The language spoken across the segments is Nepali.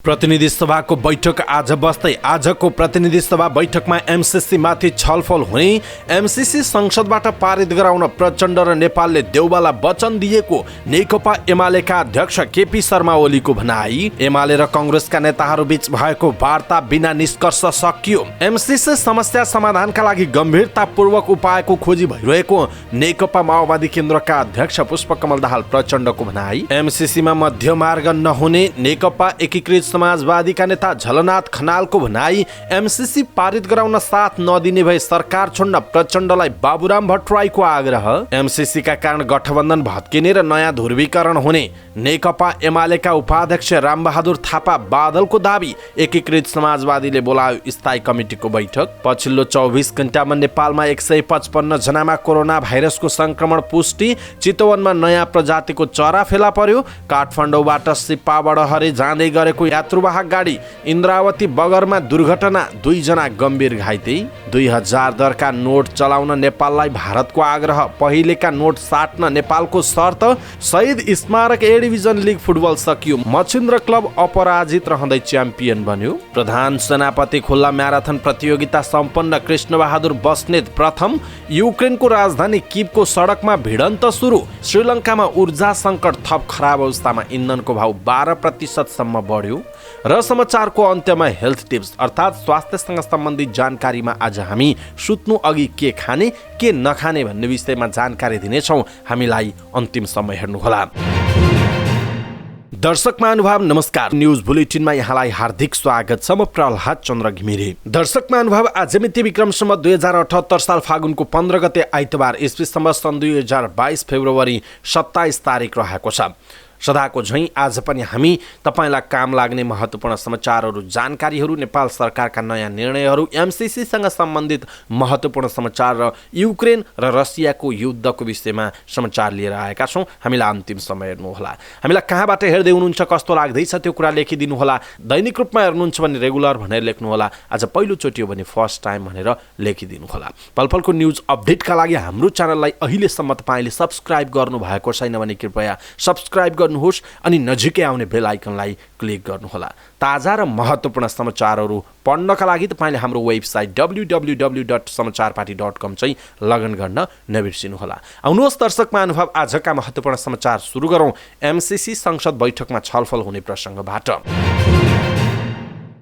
प्रतिनिधि सभाको बैठक आज बस्दै आजको प्रतिनिधि सभा बैठकमा एमसीसी माथि छलफल हुने, एमसीसी संसदबाट पारित गराउन प्रचण्ड र नेपालले देउबाला वचन दिएको नेकपा एमालेका अध्यक्ष केपी शर्मा ओलीको भनाई, एमाले र कांग्रेसका नेताहरू बीच भएको वार्ता बिना निष्कर्ष सकियो, एमसीसी समस्या समाधानका लागि गम्भीरतापूर्वक उपायको खोजी भइरहेको नेकपा माओवादी केन्द्रका अध्यक्ष पुष्पकमल दाहाल प्रचण्डको भनाई, एमसीसीमा मध्यमार्ग नहुने नेकपा एकीकृत समाजवादीका नेता झलनाथ खनालको भनाई, एमसीसी पारित गराउन साथ नदिने भए सरकार छोड्न प्रचण्डलाई बाबुराम भट्टराईको आग्रह, एमसीसीका कारण गठबन्धन भत्किने र नयाँ ध्रुवीकरण हुने नेकपा एमालेका उपाध्यक्ष रामबहादुर थापा बादलको दाबी, एकीकृत समाजवादीले बोलायो स्थायी कमिटीको बैठक, पछिल्लो 24 घण्टामा नेपालमा 155 जनामा कोरोना भाइरसको संक्रमण पुष्टि, चितवनमा नयाँ प्रजातिको चरा फेला पर्यो, काठमाडौँबाट सिपाबडहरे जाँदै गरेको यात्रुवाहक गाडी इन्द्रावती बगरमा दुर्घटना, 2 जना गम्भीर घाइते, 2000 दरका नोट चलाउन नेपाललाई भारतको आग्रह, पहिलेका नोट साट्न नेपालको शर्त, शहीद स्मारक ए डिभिजन लिग फुटबल सकियो, मछिन्द्र क्लब अपराजित रहँदै च्याम्पियन बन्यो, प्रधान सेनापति खुल्ला म्याराथन प्रतियोगिता सम्पन्न, कृष्णबहादुर बस्नेत प्रथम, युक्रेनको राजधानी किभको सडकमा भिडन्त सुरु, श्रीलङ्कामा ऊर्जा सङ्कट थप खराब अवस्थामा इन्धनको भाउ 12% सम्म बढ्यो र समाचारको अन्त्यमा हेल्थ टिप्स अर्थात् स्वास्थ्यसँग सम्बन्धित जानकारीमा आज हामी सुत्नु अघि के खाने के नखाने भन्ने विषयमा जानकारी दिनेछौँ। हामीलाई अन्तिम समय हेर्नुहोला। दर्शक महानुभाव नमस्कार, न्यूज बुलेटिनमा यहाँलाई हार्दिक स्वागत छ। म प्रहलाद चन्द्र घिमिरे। दर्शक महानुभाव, आज मिति विक्रमसम्म 2078 साल फागुनको 15 गते आइतबार, ईस्वी सम्वत सन् 2022 फेब्रुअरी 27 तारिक रहेको छ। सदाको झैं आज पनि हामी तपाईलाई काम लाग्ने महत्त्वपूर्ण समाचारहरू, जानकारीहरू, नेपाल सरकारका नयाँ निर्णयहरू, एमसीसीसँग सम्बन्धित महत्त्वपूर्ण समाचार र युक्रेन र रसियाको युद्धको विषयमा समाचार लिएर आएका छौँ। हामीलाई अन्तिम समय हेर्नुहोला। हामीलाई कहाँबाट हेर्दै हुनुहुन्छ, कस्तो लाग्दैछ त्यो कुरा लेखिदिनुहोला। दैनिक रूपमा हेर्नुहुन्छ भने रेगुलर भनेर लेख्नुहोला। आज पहिलोचोटि हो भने फर्स्ट टाइम भनेर लेखिदिनुहोला। पलपलको न्युज अपडेटका लागि हाम्रो च्यानललाई अहिलेसम्म तपाईँले सब्सक्राइब गर्नुभएको छैन भने कृपया सब्सक्राइब गर्नुहोस् अनि नजिकै आउने बेल आइकनलाई क्लिक गर्नुहोला। ताजा र महत्त्वपूर्ण समाचारहरू पढ्नका लागि तपाईँले हाम्रो वेबसाइट www.समाचारपाटी.com चाहिँ लगइन गर्न नबिर्सिनुहोला। आउनुहोस् दर्शक महानुभाव, आजका महत्त्वपूर्ण समाचार सुरु गरौँ। एमसीसी संसद बैठकमा छलफल हुने प्रसङ्गबाट।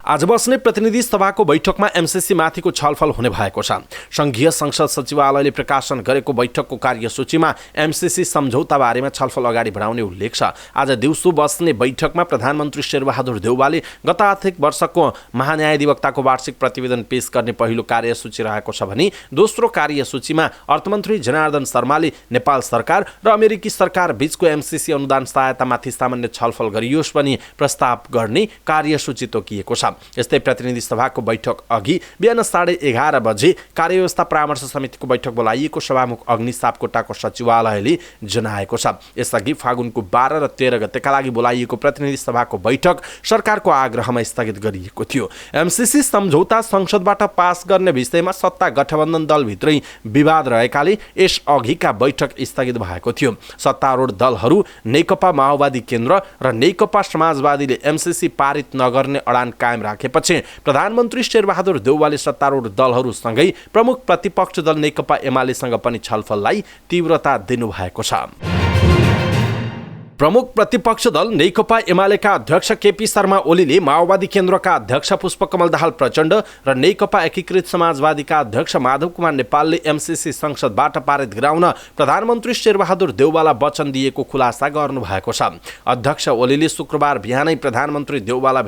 आज बस्ने प्रतिनिधि सभाको बैठकमा एमसीसी माथिको छलफल हुने भएको छ। संघीय संसद सचिवालयले प्रकाशन गरेको बैठकको कार्यसूचीमा एमसीसी सम्झौता बारेमा छलफल अगाडि बढाउने उल्लेख छ। आज दिउँसो बस्ने बैठकमा प्रधानमन्त्री शेरबहादुर देउवाले गत आर्थिक वर्षको महान्यायाधिवक्ताको वार्षिक प्रतिवेदन पेश गर्ने पहिलो कार्यसूची रहेको छ भने दोस्रो कार्यसूचीमा अर्थमन्त्री जनार्दन शर्माले नेपाल सरकार र अमेरिकी सरकार बीचको एमसीसी अनुदान सहायतामाथि सामान्य छलफल गरियोस् भनी प्रस्ताव गर्ने कार्यसूची तोकिएको छ। यस्तै प्रतिनिधि सभाको बैठक अघि बिहान 11:30 बजे कार्यव्यवस्था परामर्श समितिको बैठक बोलाइएको सभामुख अग्नि सापकोटाको सचिवालयले जनाएको छ। यसअघि फागुनको 12 र 13 गतेका लागि बोलाइएको प्रतिनिधि सभाको बैठक सरकारको आग्रहमा स्थगित गरिएको थियो। एमसीसी सम्झौता संसदबाट पास गर्ने विषयमा सत्ता गठबन्धन दलभित्रै विवाद रहेकाले यस अघिका बैठक स्थगित भएको थियो। सत्तारूढ दलहरू नेकपा माओवादी केन्द्र र नेकपा समाजवादीले एमसीसी पारित नगर्ने अडान कायम राखेपछि प्रधानमन्त्री शेरबहादुर देउवाले सत्तारूढ दलहरूसँगै प्रमुख प्रतिपक्ष दल नेकपा एमालेसँग पनि छलफललाई तीव्रता दिनुभएको छ। प्रमुख प्रतिपक्ष दल नेकपा एमालेका अध्यक्ष केपी शर्मा ओलीले माओवादी केन्द्रका अध्यक्ष पुष्पकमल दाहाल प्रचण्ड र नेकपा एकीकृत समाजवादीका अध्यक्ष माधव कुमार नेपालले एमसीसी संसदबाट पारित गराउन प्रधानमन्त्री शेरबहादुर देउवाला वचन दिएको खुलासा गर्नुभएको छ। अध्यक्ष ओलीले शुक्रबार बिहानै प्रधानमन्त्री देउवाला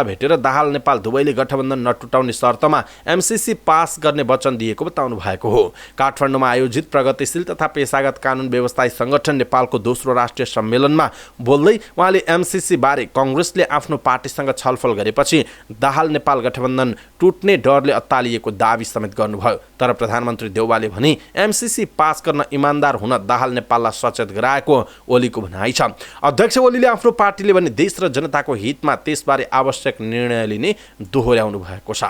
भेटेर दाहाल नेपाल दुवैले गठबन्धन नटुटाउने शर्तमा एमसीसी पास गर्ने वचन दिएको बताउनु भएको हो। काठमाडौँमा आयोजित प्रगतिशील तथा पेशागत कानुन व्यवस्थायी संगठन नेपालको दोस्रो राष्ट्रिय सम्मेलनमा बोल्दै उहाँले एमसीसी बारे कांग्रेसले आफ्नो पार्टीसँग छलफल गरेपछि दाहाल नेपाल गठबन्धन टुट्ने डरले अत्तालिएको दावी समेत गर्नुभयो। तर प्रधानमन्त्री देउवाले भने एमसीसी पास गर्न इमान्दार हुन दाहाल नेपाललाई सचेत गराएको ओलीको भनाइ छ। अध्यक्ष ओलीले आफ्नो पार्टीले भने देश र जनताको हितमा त्यसबारे आवश्यक निर्णय लिने दोहोर्याउनु भएको छ।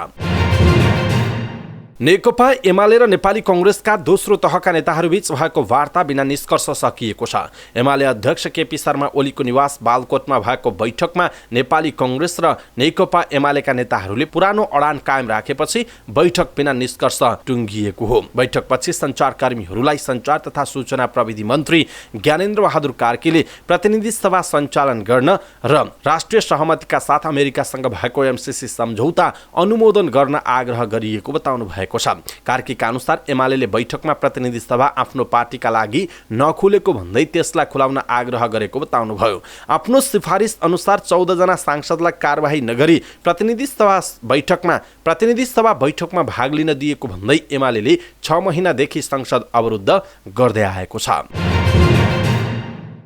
नेकपा एमाले र नेपाली कङ्ग्रेसका दोस्रो तहका नेताहरूबीच भएको वार्ता बिना निष्कर्ष सकिएको छ। एमाले अध्यक्ष केपी शर्मा ओलीको निवास बालकोटमा भएको बैठकमा नेपाली कङ्ग्रेस र नेकपा एमालेका नेताहरूले पुरानो अडान कायम राखेपछि बैठक बिना निष्कर्ष टुङ्गिएको हो। बैठकपछि सञ्चारकर्मीहरूलाई सञ्चार तथा सूचना प्रविधि मन्त्री ज्ञानेन्द्र बहादुर कार्कीले प्रतिनिधि सभा सञ्चालन गर्न र राष्ट्रिय सहमतिका साथ अमेरिकासँग भएको एमसीसी सम्झौता अनुमोदन गर्न आग्रह गरिएको बताउनु भएको छ। कार्कीका अनुसार एमालेले बैठकमा प्रतिनिधि सभा आफ्नो पार्टीका लागि नखुलेको भन्दै त्यसलाई खुलाउन आग्रह गरेको बताउनुभयो। आफ्नो सिफारिस अनुसार 14 जना सांसदलाई कारबाही नगरी प्रतिनिधि सभा बैठकमा भाग लिन दिएको भन्दै एमालेले 6 महिनादेखि संसद अवरुद्ध गर्दै आएको छ।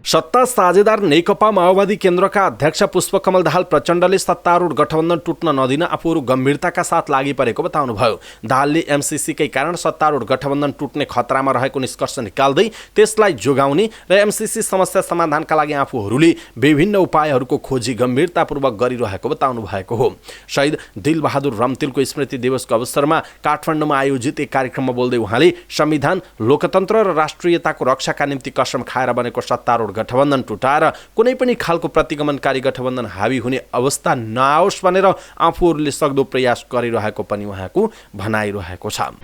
सत्ता साझेदार नेकपा माओवादी केन्द्रका अध्यक्ष पुष्पकमल दाहाल प्रचण्डले सत्तारूढ गठबन्धन टुट्न नदिन आफूहरू गम्भीरताका साथ लागि परेको बताउनुभयो। दाहालले एमसीसीकै कारण सत्तारूढ गठबन्धन टुट्ने खतरामा रहेको निष्कर्ष निकाल्दै त्यसलाई जोगाउने र एमसीसी समस्या समाधानका लागि आफूहरूले विभिन्न उपायहरूको खोजी गम्भीरतापूर्वक गरिरहेको बताउनु भएको हो। शहीद दिलबहादुर रम्तिलको स्मृति दिवसको अवसरमा काठमाडौँमा आयोजित एक कार्यक्रममा बोल्दै उहाँले संविधान, लोकतन्त्र र राष्ट्रियताको रक्षाका निम्ति कसम खाएर बनेको सत्तारूढ गठबन्धन टुटाएर कुनै पनि खालको प्रतिगमनकारी गठबन्धन हावी हुने अवस्था नआओस् भनेर आफूहरूले सक्दो प्रयास गरिरहेको पनि उहाँको भनाइरहेको छ।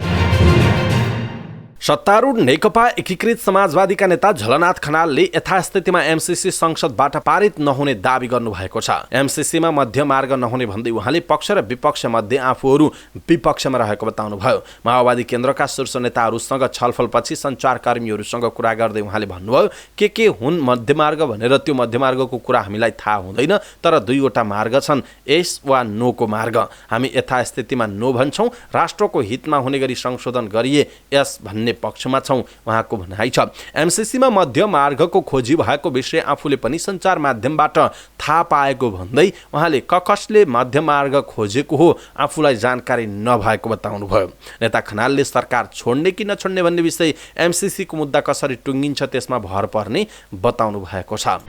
सत्तारूढ नेकपा एकीकृत समाजवादीका नेता झलनाथ खनालले यथास्थितिमा एमसीसी संसदबाट पारित नहुने दावी गर्नुभएको छ। एमसीसीमा मध्यमार्ग नहुने भन्दै उहाँले पक्ष र विपक्ष मध्ये आफूहरू विपक्षमा रहेको बताउनुभयो। माओवादी केन्द्रका शीर्ष नेताहरूसँग छलफलपछि सञ्चारकर्मीहरूसँग कुरा गर्दै उहाँले भन्नुभयो, के हुन् मध्यमार्ग भनेर त्यो मध्यमार्गको कुरा हामीलाई थाहा हुँदैन, तर 2 वटा मार्ग छन्, यस वा नोको मार्ग। हामी यथास्थितिमा नो भन्छौँ, राष्ट्रको हितमा हुने गरी संशोधन गरिए यस भन्ने पक्षमा छौँ, उहाँको भनाइ छ। एमसीसीमा मध्य मार्गको खोजी भएको विषय आफूले पनि सञ्चार माध्यमबाट थाहा पाएको भन्दै उहाँले कसले मध्य मार्ग खोजेको हो आफूलाई जानकारी नभएको बताउनुभयो। नेता खनालले सरकार छोड्ने कि नछोड्ने भन्ने विषय एमसीसीको मुद्दा कसरी टुङ्गिन्छ त्यसमा भर पर्ने बताउनु भएको छ।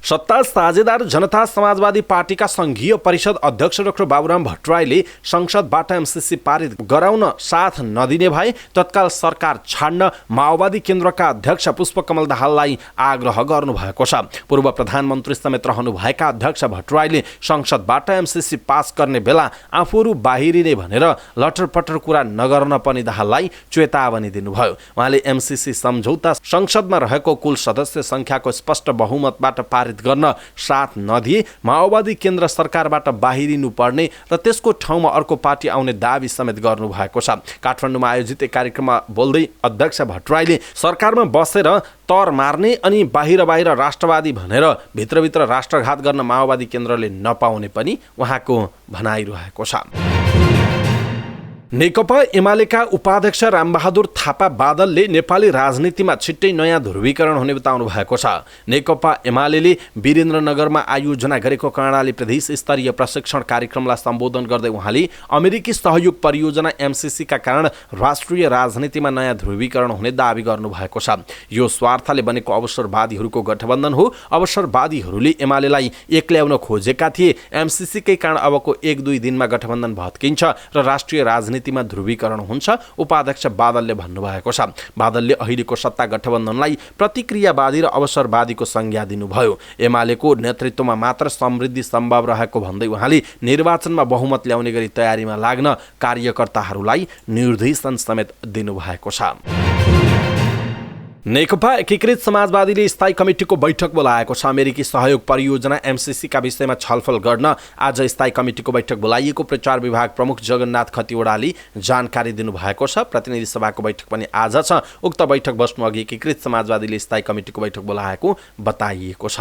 सत्ता साझेदार जनता समाजवादी पार्टीका संघीय परिषद अध्यक्ष डाक्टर बाबुराम भट्टराईले संसदबाट एमसीसी पारित गराउन साथ नदिने भए तत्काल सरकार छाड्न माओवादी केन्द्रका अध्यक्ष पुष्पकमल दाहाललाई आग्रह गर्नुभएको छ। पूर्व प्रधानमन्त्री समेत रहनुभएका अध्यक्ष भट्टराईले संसदबाट एमसीसी पास गर्ने बेला आफूहरू बाहिरिने भनेर लटरपटर कुरा नगर्न पनि दाहाललाई चेतावनी दिनुभयो। उहाँले एमसीसी सम्झौता संसदमा रहेको कुल सदस्य संख्याको स्पष्ट बहुमतबाट पारित गर्न साथ नदिए माओवादी केन्द्र सरकारबाट बाहिरिनु पर्ने र त्यसको ठाउँमा अर्को पार्टी आउने दावी समेत गर्नु भएको छ। काठमाडौँमा आयोजित एक कार्यक्रममा बोल्दै अध्यक्ष भट्टराईले सरकारमा बसेर तर मार्ने अनि बाहिर राष्ट्रवादी भनेर भित्रभित्र राष्ट्रघात गर्न माओवादी केन्द्रले नपाउने पनि उहाँको भनाइरहेको छ। नेकपा एमालेका उपाध्यक्ष रामबहादुर थापा बादलले नेपाली राजनीतिमा छिट्टै नयाँ ध्रुवीकरण हुने बताउनु भएको छ। नेकपा एमालेले वीरेन्द्रनगरमा आयोजना गरेको कर्णाली प्रदेश स्तरीय प्रशिक्षण कार्यक्रमलाई सम्बोधन गर्दै उहाँले अमेरिकी सहयोग परियोजना एमसीसीका कारण राष्ट्रिय राजनीतिमा नयाँ ध्रुवीकरण हुने दावी गर्नुभएको छ। यो स्वार्थले बनेको अवसरवादीहरूको गठबन्धन हो। अवसरवादीहरूले एमालेलाई एक्ल्याउन खोजेका थिए। एमसीसीकै कारण अबको 1-2 दिनमा गठबन्धन भत्किन्छ र राष्ट्रिय राजनीति मा ध्रुवीकरण हुन्छ, उपाध्यक्ष बादलले भन्नुभएको छ। बादलले अहिलेको सत्ता गठबन्धनलाई प्रतिक्रियावादी र अवसरवादीको संज्ञा दिनुभयो। एमालेको नेतृत्वमा मात्र समृद्धि सम्भव रहेको भन्दै उहाँले निर्वाचनमा बहुमत ल्याउने गरी तयारीमा लाग्न कार्यकर्ताहरूलाई निर्देशन समेत दिनुभएको छ। नेकपा एकीकृत समाजवादीले स्थायी कमिटीको बैठक बोलाएको छ। अमेरिकी सहयोग परियोजना एमसीसीका विषयमा छलफल गर्न आज स्थायी कमिटीको बैठक बोलाइएको प्रचार विभाग प्रमुख जगन्नाथ खतिवडाले जानकारी दिनुभएको छ। प्रतिनिधि सभाको बैठक पनि आज छ। उक्त बैठक बस्नु अघि एकीकृत समाजवादीले स्थायी कमिटीको बैठक बोलाएको बताइएको छ।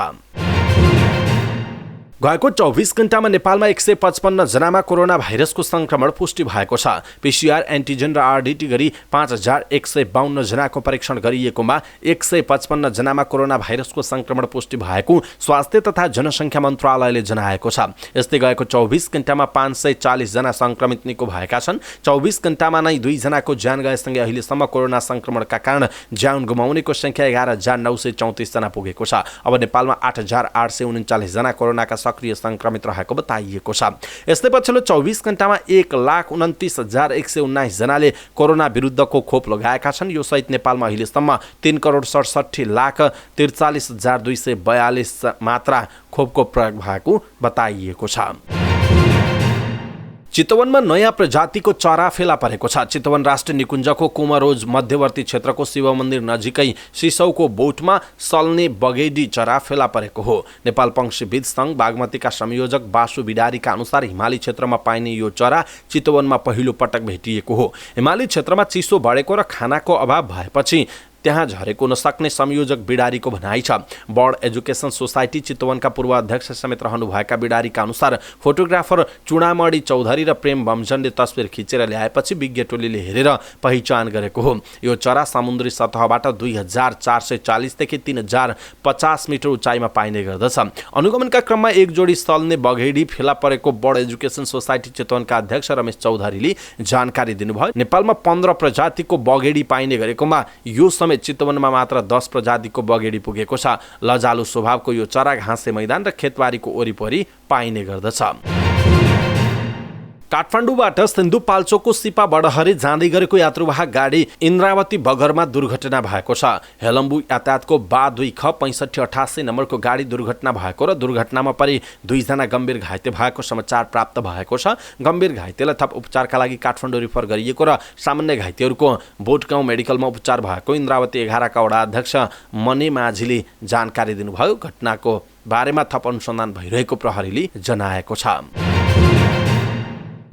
गएको 24 घण्टामा नेपालमा 155 जनामा कोरोना भाइरसको संक्रमण पुष्टि भएको छ। पीसीआर एन्टिजेन र आरडीटी गरी 5152 जनाको परीक्षण गरिएकोमा 155 जनामा कोरोना भाइरसको संक्रमण पुष्टि भएको स्वास्थ्य तथा जनसङ्ख्या मन्त्रालयले जनाएको छ। यस्तै गएको 24 घण्टामा 540 जना संक्रमित निको भएका छन्। 24 घण्टामा नै 2 जनाको ज्यान गएसँगै अहिलेसम्म कोरोना संक्रमणका कारण ज्यान गुमाउनेको संख्या 11934 जना पुगेको छ। अब नेपालमा 8839 जना कोरोनाका सक्रिय संक्रमित रहेको बताइएको छ। यस्तै पछिल्लो 24 घण्टामा 1,29,119 जनाले कोरोना विरुद्धको खोप लगाएका छन्। यो सहित नेपालमा अहिलेसम्म 3,67,43,242 मात्रा खोपको प्रयोग भएको बताइएको छ। चितवनमा नयाँ प्रजातिको चरा फेला परेको छ। चितवन राष्ट्रिय निकुञ्जको कुमरोज मध्यवर्ती क्षेत्रको शिव मन्दिर नजिकै सिसौको बोटमा सल्ने बगेडी चरा फेला परेको हो। नेपाल पंक्षीविद सङ्घ बागमतीका संयोजक बासु बिडारीका अनुसार हिमाली क्षेत्रमा पाइने यो चरा चितवनमा पहिलो पटक भेटिएको हो। हिमाली क्षेत्रमा चिसो बढेको र खानाको अभाव भएपछि त्यहाँ झरेको नसक्ने संयोजक बिडारीको भनाइ छ। बर्ड एजुकेसन सोसाइटी चितवनका पूर्व अध्यक्ष समेत रहनुभएका बिडारीका अनुसार फोटोग्राफर चुडामणी चौधरी र प्रेम बमजनले तस्बिर खिचेर ल्याएपछि विज्ञ टोलीले हेरेर पहिचान गरेको हो। यो चरा समुद्री सतहबाट 2,440 देखि 3,050 मिटर उचाइमा पाइने गर्दछ। अनुगमनका क्रममा एक जोडी सल्ने बघेडी फेला परेको बर्ड एजुकेसन सोसाइटी चितवनका अध्यक्ष रमेश चौधरीले जानकारी दिनुभयो। नेपालमा 15 प्रजातिको बघेडी पाइने गरेकोमा यो चितवनमा मात्र 10 प्रजातिको बगेडी पुगेको छ। लजालु स्वभावको यो चरा घाँसे मैदान र खेतबारीको वरिपरि पाइने गर्दछ। काठमाडौँबाट सिन्धुपाल्चोकको सिपा बडहरे जाँदै गरेको यात्रुवाहक गाडी इन्द्रावती बगरमा दुर्घटना भएको छ। हेलम्बु यातायातको बा 2ख6588 नम्बरको गाडी दुर्घटना भएको र दुर्घटनामा परि 2 जना गम्भीर घाइते भएको समाचार प्राप्त भएको छ। गम्भीर घाइतेलाई थप उपचारका लागि काठमाडौँ रिफर गरिएको र सामान्य घाइतेहरूको बोटगाउँ मेडिकलमा उपचार भएको इन्द्रावती 11 का वडा अध्यक्ष मने माझीले जानकारी दिनुभयो। घटनाको बारेमा थप अनुसन्धान भइरहेको प्रहरीले जनाएको छ।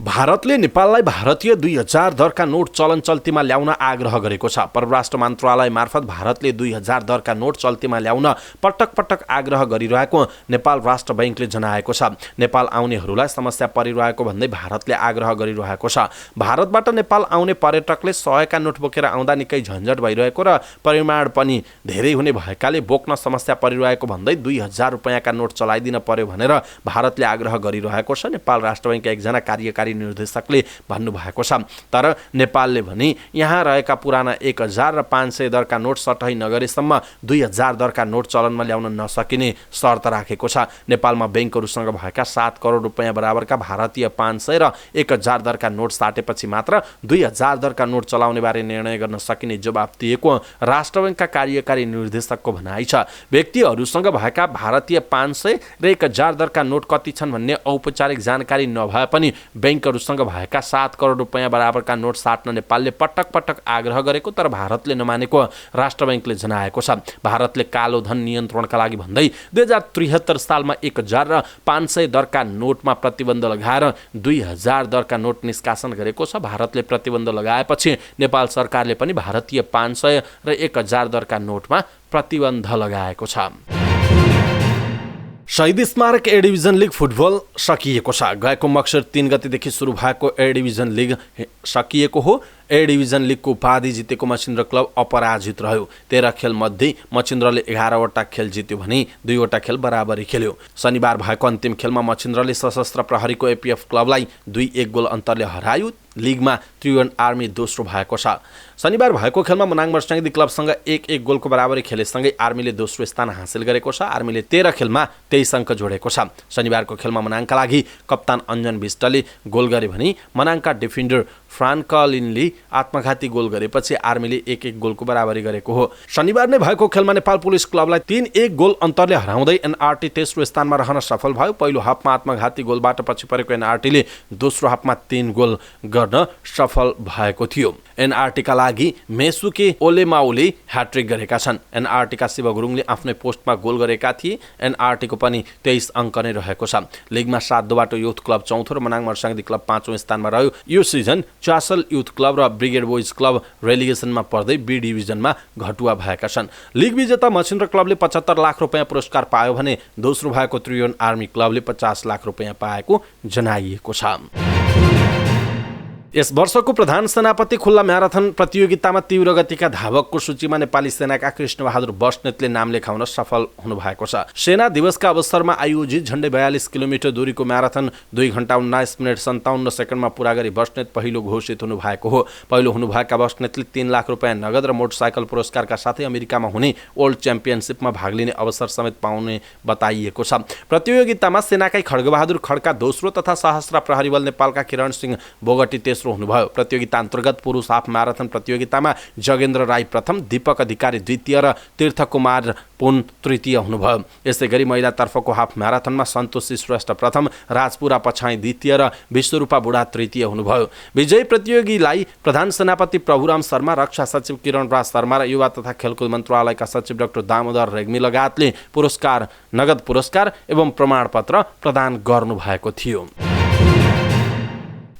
भारतले नेपाललाई भारतीय 2000 दरका नोट चलन चल्तीमा ल्याउन आग्रह गरेको छ। परराष्ट्र मन्त्रालय मार्फत भारतले 2000 दरका नोट चल्तीमा ल्याउन पटक पटक आग्रह गरिरहेको नेपाल राष्ट्र बैंकले जनाएको छ। नेपाल आउनेहरूलाई समस्या परिरहेको भन्दै भारतले आग्रह गरिरहेको छ। भारतबाट नेपाल आउने पर्यटकले 100 का नोट बोकेर आउँदा निकै झन्झट भइरहेको र परिमाण पनि धेरै हुने भएकाले बोक्न समस्या परिरहेको भन्दै 2000 रुपैयाँका नोट चलाइदिन पर्यो भनेर भारतले आग्रह गरिरहेको छ। नेपाल राष्ट्र बैंकका एकजना कार्यकारी निर्देशकले भन्नुभएको छ। तर नेपालले भने यहाँ रहेका पुराना 1000 र 500 दरका नोट सटै नगरेसम्म 2000 दरका नोट चलनमा ल्याउन नसकिने शर्त राखेको छ। नेपालमा बैंकहरूसँग भएका 7 करोड रुपैयाँ बराबरका भारतीय 500 र 1000 दरका नोट साटेपछि मात्र 2000 दरका नोट चलाउने बारे निर्णय गर्न सकिने जवाब दिएको राष्ट्र बैंकका कार्यकारी निर्देशकको भनाइ छ। व्यक्तिहरूसँग भएका भारतीय 500 र 1000 दरका नोट कति छन् भन्ने औपचारिक जानकारी नभए पनि बैंकहरूसँग भएका 7 करोड रुपैयाँ बराबरका नोट साट्न नेपालले पटक पटक आग्रह गरेको तर भारतले नमानेको राष्ट्र बैंकले जनाएको छ। भारतले कालो धन नियन्त्रणका लागि भन्दै 2073 सालमा 1000 र 500 दरका नोटमा प्रतिबन्ध लगाएर 2000 दरका नोट निष्कासन गरेको छ। भारतले प्रतिबन्ध लगाएपछि नेपाल सरकारले पनि भारतीय 500 र 1000 दरका नोटमा प्रतिबन्ध लगाएको छ। शहीद स्मारक ए डिभिजन लिग फुटबल सकिएको छ। गएको मक्सिर 3 गतेदेखि सुरु भएको ए डिभिजन लिग सकिएको हो। ए डिभिजन लिगको उपाधि जितेको मचिन्द्र क्लब अपराजित रह्यो। 13 खेल मध्ये मचिन्द्रले 11वटा खेल जित्यो भने 2वटा खेल बराबरी खेल्यो। शनिबार भएको अन्तिम खेलमा मचिन्द्रले सशस्त्र प्रहरीको एपीएफ क्लबलाई 2-1 गोल अन्तरले हरायो। लिगमा त्रिभुवन आर्मी दोस्रो भएको छ। शनिबार भएको खेलमा मनाङ मर्स्याङ्दी क्लबसँग 1-1 गोलको बराबरी खेलेसँगै आर्मीले दोस्रो स्थान हासिल गरेको छ। आर्मीले 13 खेलमा 23 अङ्क जोडेको छ। शनिबारको खेलमा मनाङका लागि कप्तान अन्जन विष्टले गोल गरे भने मनाङका डिफेन्डर फ्रान्कलिनले आत्मघाती गोल गरेपछि आर्मीले 1-1 गोलको बराबरी गरेको हो। शनिबार नै भएको खेलमा नेपाल पुलिस क्लबलाई 3-1 गोल अन्तरले हराउँदै एनआरटी तेस्रो स्थानमा रहन सफल भयो। पहिलो हाफमा आत्मघाती गोलबाट पछि परेको एनआरटीले दोस्रो हाफमा 3 गोल गर्न सफल भएको थियो। एनआरटीका लागि मेसुके ओलेमाउले ह्याट्रिक गरेका छन्। एनआरटीका शिव गुरुङले आफ्नै पोस्टमा गोल गरेका थिए। एनआरटीको पनि 23 अङ्क नै रहेको छ। लिगमा सातदोबाट युथ क्लब चौथो र मनाङ मर्स्याङ्दी क्लब 5औं स्थानमा रह्यो। यो सिजन चासल युथ क्लब र ब्रिगेड बोइज क्लब रेलिगेसनमा पर्दै बी डिभिजनमा घटुवा भएका छन्। लिग विजेता मचिन्द्र क्लबले 75 लाख रुपैयाँ पुरस्कार पायो भने दोस्रो भएको त्रिभुवन आर्मी क्लबले 50 लाख रुपैयाँ पाएको जनाइएको छ। यस वर्षको प्रधान सेनापति खुल्ला म्याराथन प्रतियोगितामा तीव्र गतिका धावकको सूचीमा नेपाली सेनाका कृष्णबहादुर बस्नेतले नाम लेखाउन सफल हुनुभएको छ। सेना दिवसका अवसरमा आयोजित झण्डै 42 किलोमिटर दूरीको म्याराथन 2 घण्टा 19 मिनेट 57 सेकेन्डमा पूरा गरी बस्नेत पहिलो घोषित हुनुभएको हो। पहिलो हुनुभएका बस्नेतले 3 लाख रुपियाँ नगद र मोटरसाइकल पुरस्कारका साथै अमेरिकामा हुने वर्ल्ड च्याम्पियनसिपमा भाग लिने अवसर समेत पाउने बताइएको छ। प्रतियोगितामा सेनाकै खड्गबहादुर खड्का दोस्रो तथा सशस्त्र प्रहरी बल नेपालका किरण सिंह बोगटी तेस्रो हुनुभयो। प्रतियोगिता अन्तर्गत पुरुष हाफ म्याराथन प्रतियोगितामा जगेन्द्र राई प्रथम, दीपक अधिकारी द्वितीय र तीर्थकुमार पुन तृतीय हुनुभयो। यसै गरी महिलातर्फको हाफ म्याराथनमा सन्तोषी श्रेष्ठ प्रथम, राजपुरा पछाई द्वितीय र विश्वरूपा बुढा तृतीय हुनुभयो। विजयी प्रतियोगीलाई प्रधान सेनापति प्रभुराम शर्मा, रक्षा सचिव किरण राज शर्मा र युवा तथा खेलकुद मन्त्रालयका सचिव डाक्टर दामोदर रेग्मी लगायतले पुरस्कार, नगद पुरस्कार एवं प्रमाणपत्र प्रदान गर्नुभएको थियो।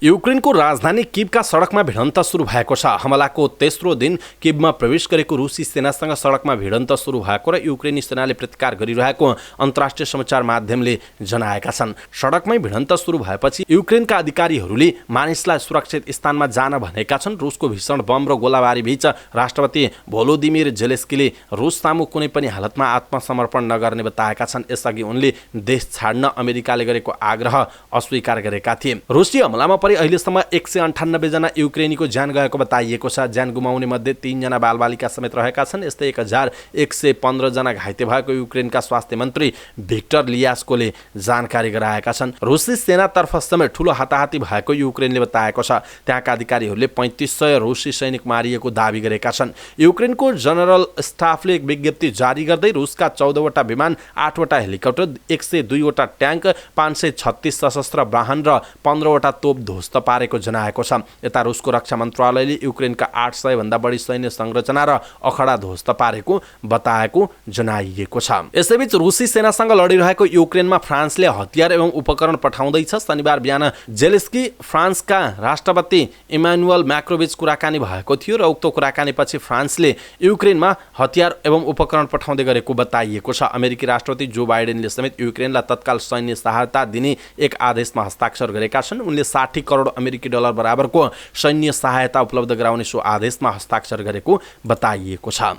युक्रेनको राजधानी किभका सडकमा भिडन्त सुरु भएको छ। हमलाको तेस्रो दिन किभमा प्रवेश गरेको रुसी सेनासँग सडकमा भिडन्त सुरु भएको र युक्रेनी सेनाले प्रतिकार गरिरहेको अन्तर्राष्ट्रिय समाचार माध्यमले जनाएका छन्। सडकमै भिडन्त सुरु भएपछि युक्रेनका अधिकारीहरूले मानिसलाई सुरक्षित स्थानमा जान भनेका छन्। रुसको भीषण बम र गोलाबारी बीच राष्ट्रपति भोलोदिमिर जेलेस्कीले रुस सामु कुनै पनि हालतमा आत्मसमर्पण नगर्ने बताएका छन्। यसअघि उनले देश छाड्न अमेरिकाले गरेको आग्रह अस्वीकार गरेका थिए। रुसी हमलामा अहिलेसम्म 198 जना युक्रेनीको ज्यान गएको बताइएको छ। ज्यान गुमाउने मध्ये 3 जना बालबालिका समेत रहेका छन्। यस्तै 1115 जना घाइते भएको युक्रेनका स्वास्थ्य मन्त्री भिक्टर लियास्कोले जानकारी गराएका छन्। रुसी सेनातर्फ समेत ठूलो हाताहाती भएको युक्रेनले बताएको छ। त्यहाँका अधिकारीहरूले 3500 रुसी सैनिक मारिएको दावी गरेका छन्। युक्रेनको जनरल स्टाफले एक विज्ञप्ति जारी गर्दै रुसका 14 वटा विमान, 8 वटा हेलिकप्टर, 102 वटा ट्याङ्क, 536 सशस्त्र वाहन र 15 वटा तोप ध्वस्त पारेको जनाएको छ। यता रुसको रक्षा मन्त्रालयले युक्रेनका 800 भन्दा बढी सैन्य संरचना र अखडा ध्वस्त पारेको बताएको जनाइएको छ। यसैबीच रुसी सेनासँग लडिरहेको युक्रेनमा फ्रान्सले हतियार एवं उपकरण पठाउँदैछ। शनिबार बिहान जेलेस्की फ्रान्सका राष्ट्रपति इमानुएल म्याक्रोबीच कुराकानी भएको थियो र उक्त कुराकानीपछि फ्रान्सले युक्रेनमा हतियार एवं उपकरण पठाउँदै गरेको बताइएको छ। अमेरिकी राष्ट्रपति जो बाइडेनले समेत युक्रेनलाई तत्काल सैन्य सहायता दिने एक आदेशमा हस्ताक्षर गरेका छन्। उनले 60 करोड अमेरिकी डलर बराबरको सैन्य सहायता उपलब्ध गराउने सो आदेशमा हस्ताक्षर गरेको बताइएको छ।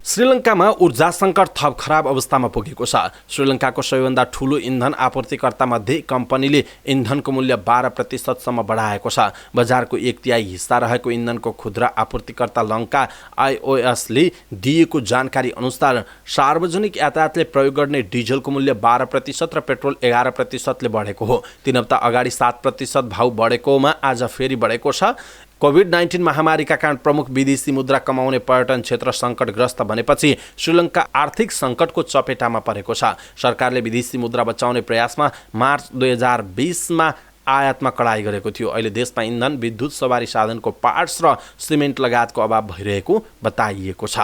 श्रीलङ्कामा ऊर्जा सङ्कट थप खराब अवस्थामा पुगेको छ। श्रीलङ्काको सबैभन्दा ठूलो इन्धन आपूर्तिकर्ता मध्ये कम्पनीले इन्धनको मूल्य 12% बढाएको छ। बजारको 1/3 हिस्सा रहेको इन्धनको खुद्रा आपूर्तिकर्ता लङ्का आइओएसले दिएको जानकारी अनुसार सार्वजनिक यातायातले प्रयोग गर्ने डिजलको मूल्य 12% र पेट्रोल 11%ले बढेको हो। 3 हप्ता अगाडि 7% भाउ बढेकोमा आज फेरि बढेको छ। कोभिड-19 महामारीका कारण प्रमुख विदेशी मुद्रा कमाउने पर्यटन क्षेत्र सङ्कटग्रस्त बनेपछि श्रीलङ्का आर्थिक सङ्कटको चपेटामा परेको छ। सरकारले विदेशी मुद्रा बचाउने प्रयासमा मार्च 2020मा आयातमा कडाई गरेको थियो। अहिले देशमा इन्धन, विद्युत सवारी साधनको पार्ट्स र सिमेन्ट लगायतको अभाव भइरहेको बताइएको छ।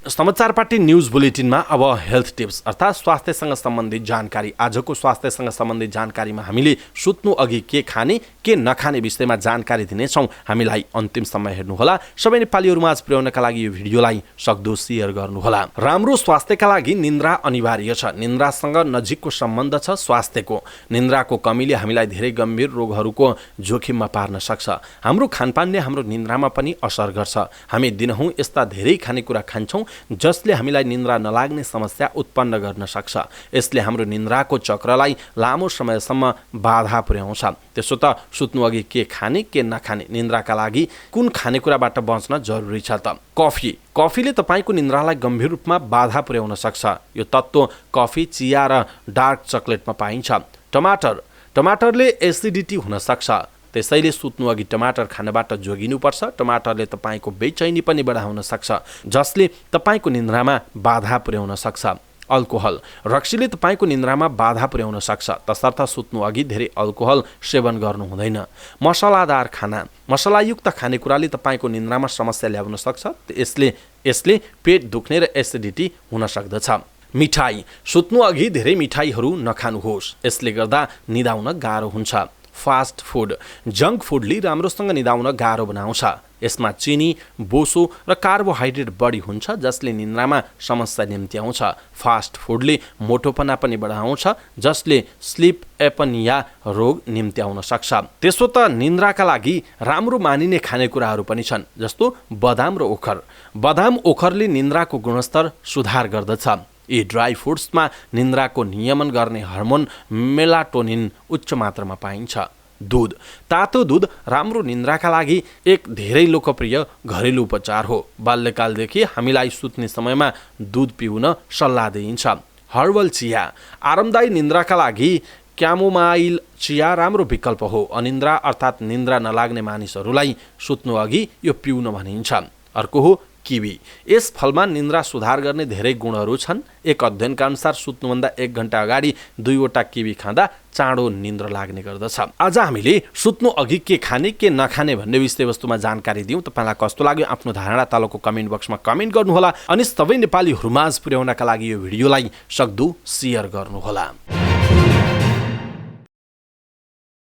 समाचार पार्टी न्यूज बुलेटिनमा अब हेल्थ टिप्स अर्थात् स्वास्थ्यसँग सम्बन्धित जानकारी। आजको स्वास्थ्यसँग सम्बन्धित जानकारीमा हामीले सुत्नु अघि के खाने के नखाने विषयमा जानकारी दिनेछौँ। हामीलाई अन्तिमसम्म हेर्नुहोला। सबै नेपालीहरूमाझ पुर्याउनका लागि यो भिडियोलाई सक्दो सेयर गर्नुहोला। राम्रो स्वास्थ्यका लागि निन्द्रा अनिवार्य छ। निन्द्रासँग नजिकको सम्बन्ध छ स्वास्थ्यको। निन्द्राको कमीले हामीलाई धेरै गम्भीर रोगहरूको जोखिममा पार्न सक्छ। हाम्रो खानपानले हाम्रो निन्द्रामा पनि असर गर्छ। हामी दिनहुँ यस्ता धेरै खानेकुरा खान्छौँ जसले हामीलाई निन्द्रा नलाग्ने समस्या उत्पन्न गर्न सक्छ। यसले हाम्रो निन्द्राको चक्रलाई लामो समयसम्म बाधा पुर्याउँछ। त्यसो त सुत्नु अघि के खाने के नखाने, निन्द्राका लागि कुन खानेकुराबाट बच्न जरुरी छ त? कफीले तपाईँको निन्द्रालाई गम्भीर रूपमा बाधा पुर्याउन सक्छ। यो तत्त्व कफी, चिया र डार्क चकलेटमा पाइन्छ। टमाटरले एसिडिटी हुन सक्छ। त्यसैले सुत्नु अघि टमाटर खानबाट जोगिनुपर्छ। टमाटरले तपाईँको बेचैनी पनि बढाउन सक्छ जसले तपाईँको निन्द्रामा बाधा पुर्याउन सक्छ। अल्कोहल, रक्सीले तपाईँको निन्द्रामा बाधा पुर्याउन सक्छ। तसर्थ सुत्नु अघि धेरै अल्कोहल सेवन गर्नु हुँदैन। मसलादार खाना, मसलायुक्त खानेकुराले तपाईँको निन्द्रामा समस्या ल्याउन सक्छ। यसले पेट दुख्ने र एसिडिटी हुन सक्दछ। मिठाई, सुत्नु अघि धेरै मिठाईहरू नखानुहोस्। यसले गर्दा निदाउन गाह्रो हुन्छ। फास्ट फुड जङ्क फुडले राम्रोसँग निदाउन गाह्रो बनाउँछ। यसमा चिनी, बोसो र कार्बोहाइड्रेट बढी हुन्छ जसले निन्द्रामा समस्या निम्त्याउँछ। फास्ट फुडले मोटोपना पनि बढाउँछ जसले स्लिप एपनिया रोग निम्त्याउन सक्छ। त्यसो त निन्द्राका लागि राम्रो मानिने खानेकुराहरू पनि छन् जस्तो बदाम र ओखर। बदाम ओखरले निन्द्राको गुणस्तर सुधार गर्दछ। यी ड्राई फ्रुट्समा निन्द्राको नियमन गर्ने हर्मोन मेलाटोनिन उच्च मात्रामा पाइन्छ। दूध तातो दूध राम्रो निन्द्राका लागि एक धेरै लोकप्रिय घरेलु उपचार हो। बाल्यकालदेखि हामीलाई सुत्ने समयमा दूध पिउन सल्लाह दिइन्छ। हर्बल चिया आरामदायी निन्द्राका लागि क्यामोमाइल चिया राम्रो विकल्प हो। अनिन्द्रा अर्थात् निन्द्रा नलाग्ने मानिसहरूलाई सुत्नु अघि यो पिउन भनिन्छ। अर्को हो किवी। यस फलमा निन्द्रा सुधार गर्ने धेरै गुणहरू छन्। एक अध्ययनका अनुसार सुत्नुभन्दा 1 घण्टा अगाडि 2वटा किवी खाँदा चाँडो निन्द्रा लाग्ने गर्दछ। आज हामीले सुत्नु अघि के खाने के नखाने भन्ने विषयवस्तुमा जानकारी दियौँ। तपाईँलाई कस्तो लाग्यो आफ्नो धारणा तलको कमेन्ट बक्समा कमेन्ट गर्नुहोला अनि सबै नेपालीहरूमाझ पुर्याउनका लागि यो भिडियोलाई सक्दो सेयर गर्नुहोला।